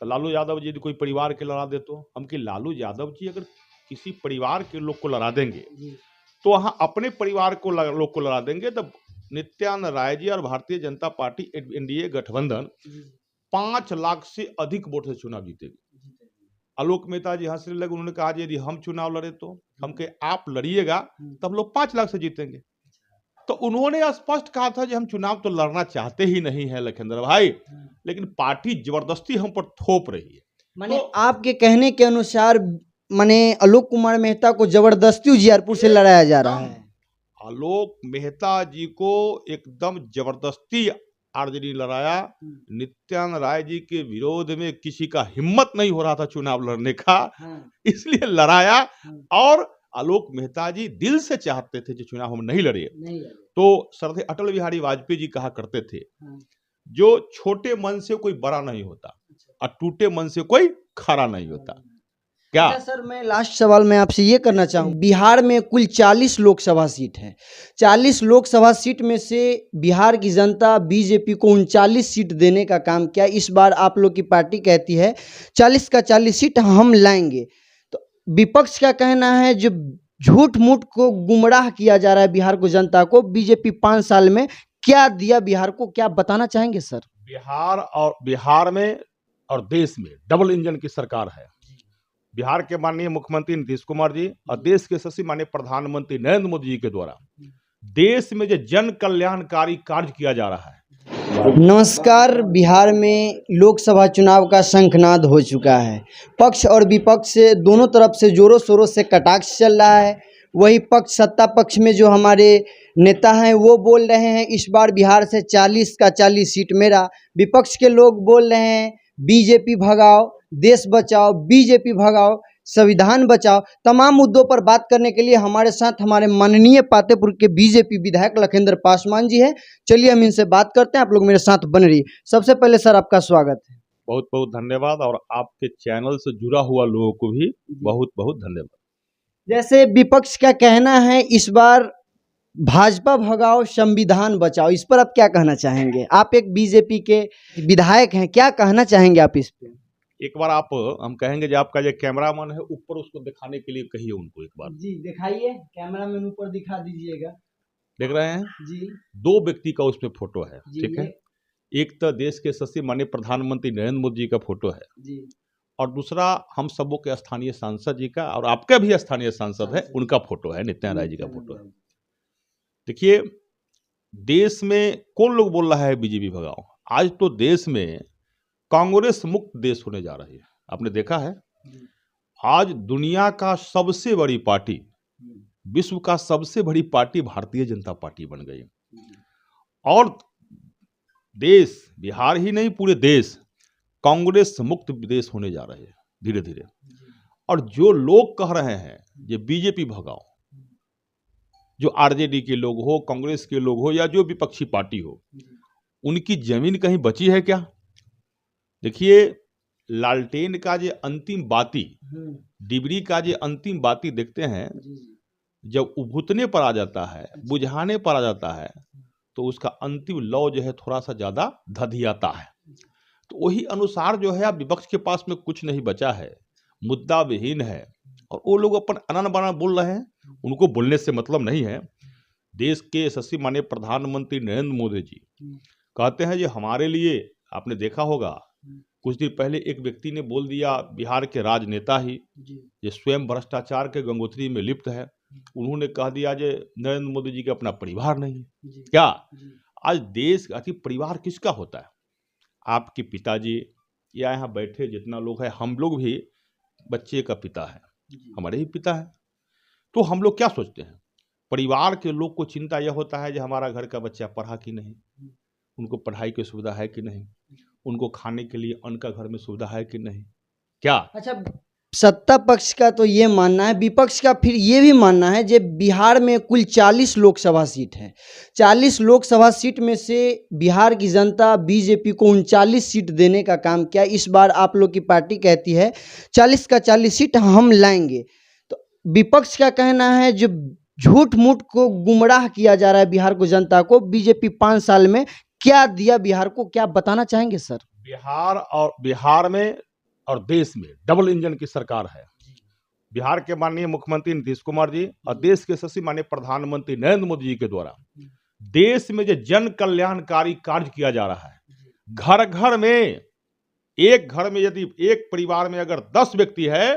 तो लालू यादव जी यदि कोई परिवार के लड़ा दे तो हम कि लालू यादव जी अगर किसी परिवार के लोग को लड़ा देंगे तो वहाँ अपने परिवार को लोग को लड़ा देंगे तो नित्यानंद राय जी और भारतीय जनता पार्टी एनडीए गठबंधन 5 लाख से अधिक वोट से चुनाव जीतेगी। आलोक मेहता जी हंसने लगे, उन्होंने कहा यदि हम चुनाव लड़े तो हम के आप लड़िएगा तो हम लोग 5 लाख से जीतेंगे। तो उन्होंने स्पष्ट कहा था कि हम चुनाव तो लड़ना चाहते ही नहीं है लखिंदर भाई, लेकिन पार्टी जबरदस्ती हम पर थोप रही है। माने तो आपके कहने के अनुसार माने आलोक कुमार मेहता को जबरदस्ती उजियारपुर से लड़ाया जा रहा है। आलोक मेहता जी को एकदम जबरदस्ती आरजेडी लड़ाया। नित्यानंद राय जी के विरोध में किसी का हिम्मत नहीं हो रहा था चुनाव लड़ने का, इसलिए लड़ाया। और आलोक मेहता जी दिल से चाहते थे कि चुनाव हम नहीं लड़े। तो श्रद्धेय अटल बिहारी वाजपेयी जी कहा करते थे, जो छोटे मन से कोई बड़ा नहीं होता और टूटे मन से कोई खड़ा नहीं होता। क्या अच्छा सर, मैं लास्ट सवाल मैं आपसे ये करना चाहूँ, बिहार में कुल 40 लोकसभा सीट है। 40 लोकसभा सीट में से बिहार की जनता बीजेपी को 39 सीट देने का काम किया। इस बार आप लोग की पार्टी कहती है 40 का 40 सीट हम लाएंगे। तो विपक्ष का कहना है जो झूठ मूठ को गुमराह किया जा रहा है बिहार को, जनता को। बीजेपी 5 साल में क्या दिया बिहार को, क्या बताना चाहेंगे सर? बिहार में और देश में डबल इंजन की सरकार है। बिहार के माननीय मुख्यमंत्री नीतीश कुमार जी और देश के यशस्वी माननीय प्रधानमंत्री नरेंद्र मोदी जी के द्वारा देश में जो जन कल्याणकारी कार्य किया जा रहा है। नमस्कार। बिहार में लोकसभा चुनाव का शंखनाद हो चुका है। पक्ष और विपक्ष से दोनों तरफ से जोरों शोरों से कटाक्ष चल रहा है। वही पक्ष, सत्ता पक्ष में जो हमारे नेता हैं वो बोल रहे हैं इस बार बिहार से 40 का 40 सीट मेरा। विपक्ष के लोग बोल रहे हैं बीजेपी भगाओ, देश बचाओ, बीजेपी भगाओ, संविधान बचाओ। तमाम मुद्दों पर बात करने के लिए हमारे साथ हमारे माननीय पातेपुर के बीजेपी विधायक लखिंदर पासवान जी हैं। चलिए हम इनसे बात करते हैं, आप लोग मेरे साथ बन रहिए। सबसे पहले सर आपका स्वागत है। बहुत बहुत धन्यवाद, और आपके चैनल से जुड़ा हुआ लोगों को भी बहुत बहुत धन्यवाद। जैसे विपक्ष का कहना है इस बार भाजपा भगाओ, संविधान बचाओ, इस पर आप क्या कहना चाहेंगे? आप एक बीजेपी के विधायक हैं, क्या कहना चाहेंगे आप इस पे? एक बार आप हम कहेंगे जो आपका जो कैमरामैन है ऊपर उसको दिखाने के लिए कहिए उनको एक बार। जी दिखाइए, कैमरामैन ऊपर दिखा दीजिएगा। देख रहे हैं जी, 2 व्यक्ति का उसमें फोटो है, ठीक है। एक तो देश के यशस्वी माननीय प्रधानमंत्री नरेंद्र मोदी जी का फोटो है जी, और दूसरा हम सबों के स्थानीय सांसद जी का, और आपका भी स्थानीय सांसद है उनका फोटो है, नित्यानंद राय जी का फोटो है। देखिए, देश में कौन लोग बोल रहा है बीजेपी भगाओ? आज तो देश में कांग्रेस मुक्त देश होने जा रही है। आपने देखा है आज दुनिया का सबसे बड़ी पार्टी, विश्व का सबसे बड़ी पार्टी भारतीय जनता पार्टी बन गई। और देश, बिहार ही नहीं पूरे देश कांग्रेस मुक्त देश होने जा रहे हैं धीरे धीरे। और जो लोग कह रहे हैं ये बीजेपी भगाओ, जो आरजेडी के लोग हो, कांग्रेस के लोग हो, या जो विपक्षी पार्टी हो, उनकी जमीन कहीं बची है क्या? देखिए, लालटेन का जो अंतिम बाती, डिबरी का जो अंतिम बाती देखते हैं, जब उभुतने पर आ जाता है, बुझाने पर आ जाता है, तो उसका अंतिम लौ जो है थोड़ा सा ज्यादा धधियाता है। तो वही अनुसार जो है अब विपक्ष के पास में कुछ नहीं बचा है, मुद्दा विहीन है, और वो लोग अपन अनन बना बोल रहे हैं, उनको बोलने से मतलब नहीं है। देश के यशस्वी माननीय प्रधानमंत्री नरेंद्र मोदी जी कहते हैं जो हमारे लिए, आपने देखा होगा कुछ दिन पहले एक व्यक्ति ने बोल दिया, बिहार के राजनेता ही ये स्वयं भ्रष्टाचार के गंगोत्री में लिप्त है, उन्होंने कह दिया जो नरेंद्र मोदी जी का अपना परिवार नहीं है। क्या आज देश का परिवार किसका होता है? आपके पिताजी या यहाँ बैठे जितना लोग हैं, हम लोग भी बच्चे का पिता है, हमारे ही पिता है। तो हम लोग क्या सोचते हैं? परिवार के लोग को चिंता यह होता है जो हमारा घर का बच्चा पढ़ा कि नहीं, उनको पढ़ाई की सुविधा है कि नहीं, उनको खाने के लिए अन्न का घर में सुविधा है कि नहीं। क्या अच्छा, सत्ता पक्ष का तो ये मानना है, विपक्ष का फिर ये भी मानना है कि बिहार में कुल 40 लोकसभा सीट है। 40 लोकसभा सीट में से बिहार की जनता बीजेपी को 39 सीट देने का काम किया। इस बार आप लोग की पार्टी कहती है 40 का 40 सीट हम लाएंगे। तो विपक्ष का कहना है जो झूठ मूठ को गुमराह किया जा रहा है बिहार को, जनता को। बीजेपी 5 साल में क्या दिया बिहार को, क्या बताना चाहेंगे सर? बिहार में और देश में डबल इंजन की सरकार है। बिहार के माननीय मुख्यमंत्री नीतीश कुमार जी और देश के यशस्वी माननीय प्रधानमंत्री नरेंद्र मोदी जी के द्वारा देश में जो जन कल्याणकारी कार्य किया जा रहा है, घर घर में, एक घर में यदि एक परिवार में अगर 10 व्यक्ति है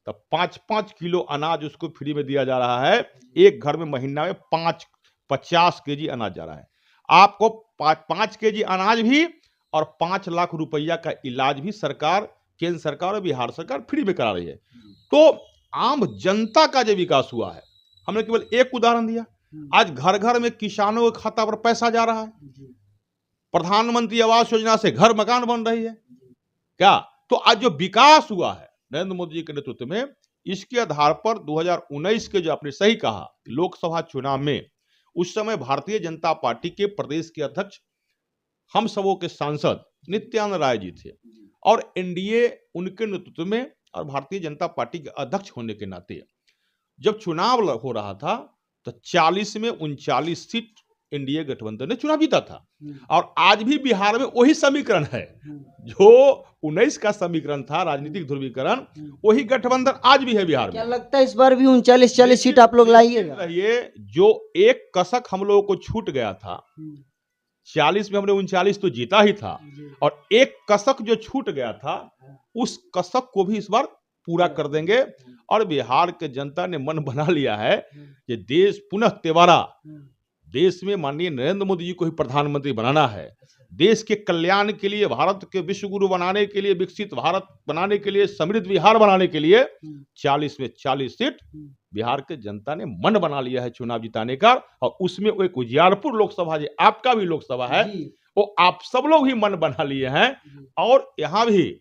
तो 5-5 किलो अनाज उसको फ्री में दिया जा रहा है। एक घर में महीना में 50 केजी अनाज जा रहा है। आपको 5 केजी अनाज भी और 5 लाख रुपया का इलाज भी सरकार, केंद्र सरकार और बिहार सरकार फ्री में करा रही है। तो आम जनता का जो विकास हुआ है, हमने केवल एक उदाहरण दिया। आज घर घर में किसानों के खाता पर पैसा जा रहा है, प्रधानमंत्री आवास योजना से घर मकान बन रही है क्या। तो आज जो विकास हुआ है नरेंद्र मोदी जी के नेतृत्व में, इसके आधार पर 2019 के, जो आपने सही कहा, लोकसभा चुनाव में उस समय भारतीय जनता पार्टी के प्रदेश के अध्यक्ष, हम सबों के सांसद नित्यानंद राय जी थे और एनडीए उनके नेतृत्व में, और भारतीय जनता पार्टी के अध्यक्ष होने के नाते जब चुनाव हो रहा था तो 40 में 39 सीट एनडीए गठबंधन ने चुनाव जीता था। और आज भी बिहार में वही समीकरण है, जो 19 का समीकरण था, राजनीतिक ध्रुवीकरण, वही गठबंधन आज भी है बिहार में। क्या लगता है इस बार भी 39-40 सीट आप लोग लाइएगा? रहिए, जो एक कसक हम लोगों को छूट गया था, 40 में हमने 39 तो जीता ही था, और एक कसक जो छूट गया था उस कसक को भी इस बार पूरा कर देंगे। और बिहार के जनता ने मन बना लिया है कि देश पुनः तिवारा, देश में माननीय नरेंद्र मोदी जी को ही प्रधानमंत्री बनाना है। देश के कल्याण के लिए, भारत के विश्व गुरु बनाने के लिए, विकसित भारत बनाने के लिए, समृद्ध बिहार बनाने के लिए 40 में 40 सीट बिहार के जनता ने मन बना लिया है चुनाव जिताने का। और उसमें वो एक उजियारपुर लोकसभा, जो आपका भी लोकसभा है, वो आप सब लोग ही मन बना लिए हैं। और यहाँ भी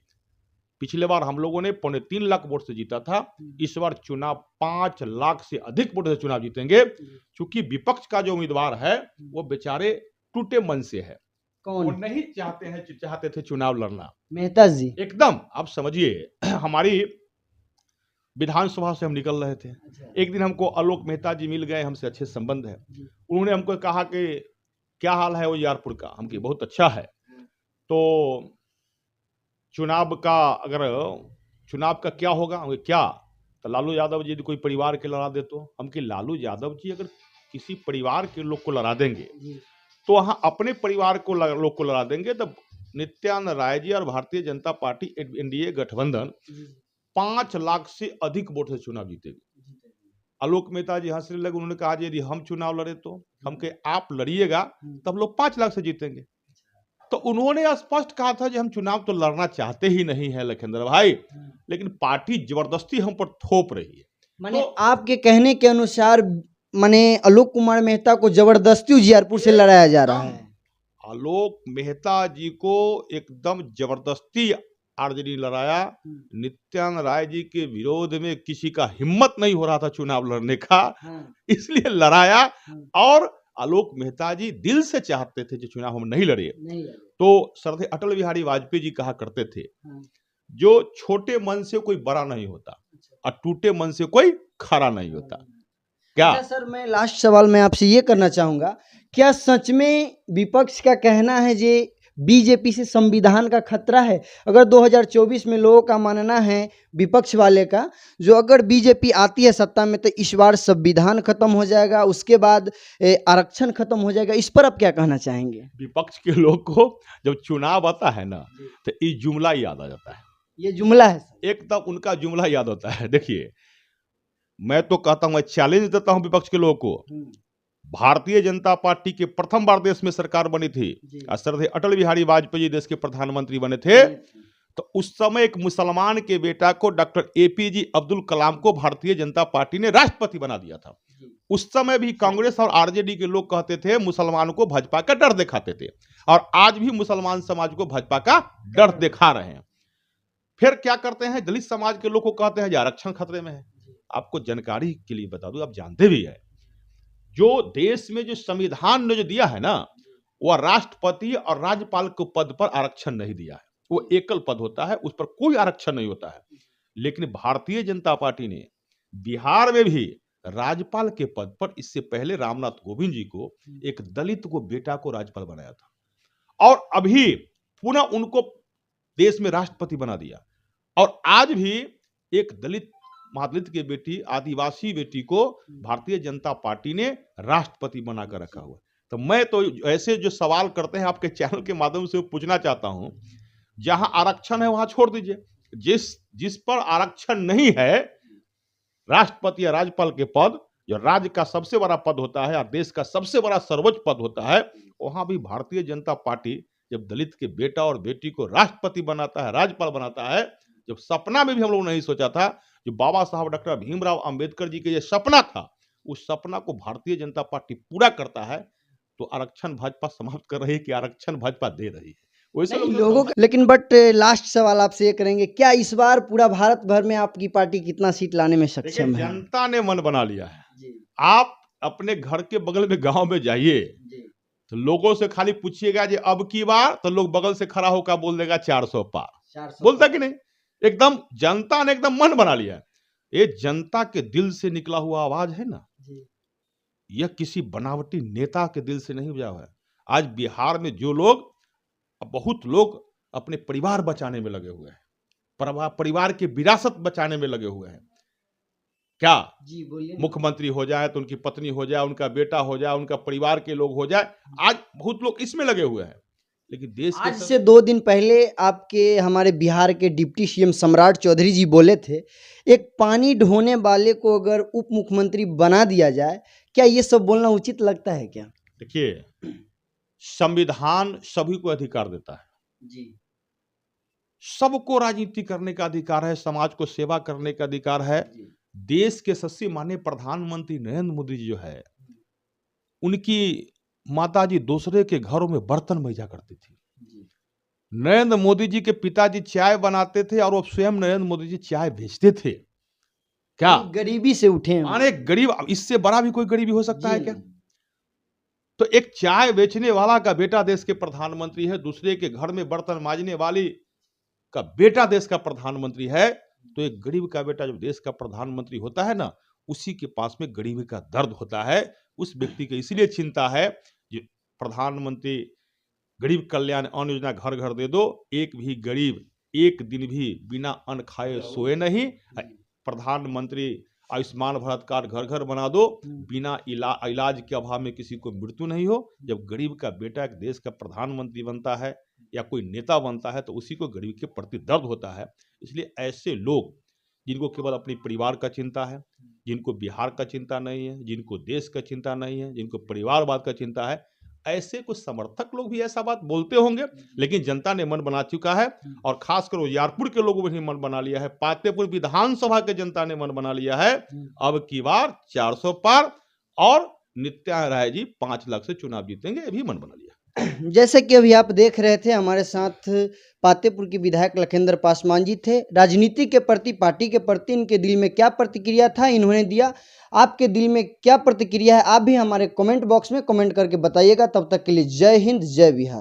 पिछले बार हम लोगों ने 3.25 लाख वोट से जीता था, इस बार चुनाव 5 लाख से अधिक वोट से चुनाव जीतेंगे। क्योंकि विपक्ष का जो उम्मीदवार है वो बेचारे टूटे मन से है, कौन? वो नहीं चाहते थे चुनाव लड़ना। मेहता जी एकदम, आप समझिए, हमारी विधानसभा से हम निकल रहे थे, एक दिन हमको आलोक मेहता जी मिल गए, हमसे अच्छे संबंध है। उन्होंने हमको कहा कि क्या हाल है उजियारपुर का, हम कहे बहुत अच्छा है। तो चुनाव का क्या होगा, हम क्या, तो लालू यादव जी कोई परिवार के लड़ा दे, तो हम कि लालू यादव जी अगर किसी परिवार के लोग को लड़ा देंगे तो वहां अपने परिवार को लोग को लड़ा देंगे। तो नित्यानंद राय जी और भारतीय जनता पार्टी एनडीए गठबंधन 5 लाख से अधिक वोट से चुनाव जीतेगी। आलोक मेहता जी हंसने लगे, उन्होंने कहा यदि हम चुनाव लड़े तो हम कहे आप लड़िएगा तब लोग 5 लाख से जीतेंगे। तो उन्होंने स्पष्ट कहा था कि हम चुनाव तो लड़ना चाहते ही नहीं है लखिंदर भाई, लेकिन पार्टी जबरदस्ती हम पर थोप रही है। माने आपके कहने के अनुसार माने आलोक कुमार मेहता को जबरदस्ती उजियारपुर से लड़ाया जा रहा है। आलोक मेहता जी को एकदम जबरदस्ती आरजेडी लड़ाया। नित्यानंद राय जी के विरोध में किसी का हिम्मत नहीं हो रहा था चुनाव लड़ने का, इसलिए लड़ाया। और आलोक मेहता जी दिल से चाहते थे कि चुनाव हम नहीं लड़े। तो श्रद्धेय अटल बिहारी वाजपेयी जी कहा करते थे, जो छोटे मन से कोई बड़ा नहीं होता और टूटे मन से कोई खड़ा नहीं होता। क्या सर, मैं लास्ट सवाल मैं आपसे ये करना चाहूंगा, क्या सच में विपक्ष का कहना है जे बीजेपी से संविधान का खतरा है? अगर 2024 में लोगों का मानना है विपक्ष वाले का, जो अगर बीजेपी आती है सत्ता में तो इस बार संविधान खत्म हो जाएगा, उसके बाद आरक्षण खत्म हो जाएगा, इस पर आप क्या कहना चाहेंगे? विपक्ष के लोग को जब चुनाव आता है ना तो ये जुमला याद आ जाता है। ये जुमला है सर? एकदम उनका जुमला याद होता है। देखिए, मैं तो कहता हूं, मैं चैलेंज देता हूं विपक्ष के लोगों को। भारतीय जनता पार्टी के प्रथम बार देश में सरकार बनी थी, श्रद्धेय अटल बिहारी वाजपेयी देश के प्रधानमंत्री बने थे, तो उस समय एक मुसलमान के बेटा को डॉक्टर एपीजे अब्दुल कलाम को भारतीय जनता पार्टी ने राष्ट्रपति बना दिया था। उस समय भी कांग्रेस और आरजेडी के लोग कहते थे मुसलमानों को भाजपा का डर दिखाते थे, और आज भी मुसलमान समाज को भाजपा का डर दिखा रहे हैं। फिर क्या करते हैं, दलित समाज के लोग को कहते हैं आरक्षण खतरे में है। आपको जानकारी के लिए बता दूं, आप जानते भी है, जो देश में जो संविधान ने जो दिया है ना, वह राष्ट्रपति और राज्यपाल के पद पर आरक्षण नहीं दिया है। वो एकल पद होता है, उस पर कोई आरक्षण नहीं होता है। लेकिन भारतीय जनता पार्टी ने बिहार में भी राज्यपाल के पद पर इससे पहले रामनाथ कोविंद जी को, एक दलित को बेटा को राज्यपाल बनाया था, और अभी पुनः उनको देश में राष्ट्रपति बना दिया। और आज भी एक दलित, महादलित की बेटी, आदिवासी बेटी को भारतीय जनता पार्टी ने राष्ट्रपति बनाकर रखा हुआ है। तो मैं तो ऐसे जो सवाल करते हैं आपके चैनल के माध्यम से पूछना चाहता हूं, जहां आरक्षण है वहां छोड़ दीजिए, जिस पर आरक्षण नहीं है, राष्ट्रपति या राज्यपाल के पद, जो राज्य का सबसे बड़ा पद होता है और देश का सबसे बड़ा सर्वोच्च पद होता है, वहां भी भारतीय जनता पार्टी जब दलित के बेटा और बेटी को राष्ट्रपति बनाता है, राज्यपाल बनाता है, जब सपना में भी हम लोग नहीं सोचा था, जो बाबा साहब डॉक्टर भीमराव अंबेडकर जी के ये सपना था, उस सपना को भारतीय जनता पार्टी पूरा करता है, तो आरक्षण भाजपा समाप्त कर रही है कि आरक्षण भाजपा दे रही है? वैसे नहीं, लोगों का, लेकिन बट लास्ट सवाल आपसे ये करेंगे, क्या इस बार पूरा भारत भर में आपकी पार्टी कितना सीट लाने में सक्षम है? जनता ने मन बना लिया है। आप अपने घर के बगल में गांव में जाइए, तो लोगों से खाली पूछिएगा जी अब की बार, तो लोग बगल से खड़ा होकर बोल देगा 400 पार। बोलता कि नहीं? एकदम जनता ने एकदम मन बना लिया है। ये जनता के दिल से निकला हुआ आवाज है ना, यह किसी बनावटी नेता के दिल से नहीं हुआ है। आज बिहार में जो लोग, बहुत लोग अपने परिवार बचाने में लगे हुए हैं, परिवार की विरासत बचाने में लगे हुए हैं। क्या जी बोलिए। मुख्यमंत्री हो जाए तो उनकी पत्नी हो जाए, उनका बेटा हो जाए, उनका परिवार के लोग हो जाए, आज बहुत लोग इसमें लगे हुए हैं। लेकिन देश के आज से 2 दिन पहले आपके हमारे बिहार के डिप्टी सीएम सम्राट चौधरी जी बोले थे, एक पानी ढोने वाले को अगर उप मुख्यमंत्री बना दिया जाए, क्या ये सब बोलना उचित लगता है क्या? देखिए, संविधान सभी को अधिकार देता है जी, सबको राजनीति करने का अधिकार है, समाज को सेवा करने का अधिकार है। देश के सच्चे माननीय प्रधानमंत्री नरेंद्र मोदी जी जो है, उनकी माताजी दूसरे के घरों में बर्तन भेजा करती थी। नरेंद्र मोदी जी के पिताजी चाय बनाते थे और वो स्वयं नरेंद्र मोदी जी चाय भेजते थे। क्या गरीबी से उठे हैं? अरे गरीब, इससे बड़ा भी कोई गरीबी हो सकता है क्या? तो एक चाय बेचने वाला का बेटा देश के प्रधानमंत्री है, दूसरे के घर में बर्तन मांजने वाली का बेटा देश का प्रधानमंत्री है। तो एक गरीब का बेटा जब देश का प्रधानमंत्री होता है ना, उसी के पास में गरीबी का दर्द होता है। उस व्यक्ति की इसलिए चिंता है कि प्रधानमंत्री गरीब कल्याण अन्न योजना घर घर दे दो, एक भी गरीब एक दिन भी बिना अन्न खाए सोए नहीं। प्रधानमंत्री आयुष्मान भारत कार्ड घर घर बना दो, बिना इलाज के अभाव में किसी को मृत्यु नहीं हो। जब गरीब का बेटा एक देश का प्रधानमंत्री बनता है या कोई नेता बनता है, तो उसी को गरीब के प्रति दर्द होता है। इसलिए ऐसे लोग जिनको केवल अपने परिवार का चिंता है, जिनको बिहार का चिंता नहीं है, जिनको देश का चिंता नहीं है, जिनको परिवारवाद का चिंता है, ऐसे कुछ समर्थक लोग भी ऐसा बात बोलते होंगे। लेकिन जनता ने मन बना चुका है, और खासकर उजियारपुर के लोगों ने मन बना लिया है, पातेपुर विधानसभा के जनता ने मन बना लिया है। अब की बार 400 पार, और नित्यानंद राय जी 5 लाख से चुनाव जीतेंगे, ये भी मन बना लिया। जैसे कि अभी आप देख रहे थे, हमारे साथ पातेपुर के विधायक लखेंद्र पासवान जी थे। राजनीति के प्रति, पार्टी के प्रति इनके दिल में क्या प्रतिक्रिया था, इन्होंने दिया। आपके दिल में क्या प्रतिक्रिया है, आप भी हमारे कमेंट बॉक्स में कमेंट करके बताइएगा। तब तक के लिए जय हिंद, जय बिहार।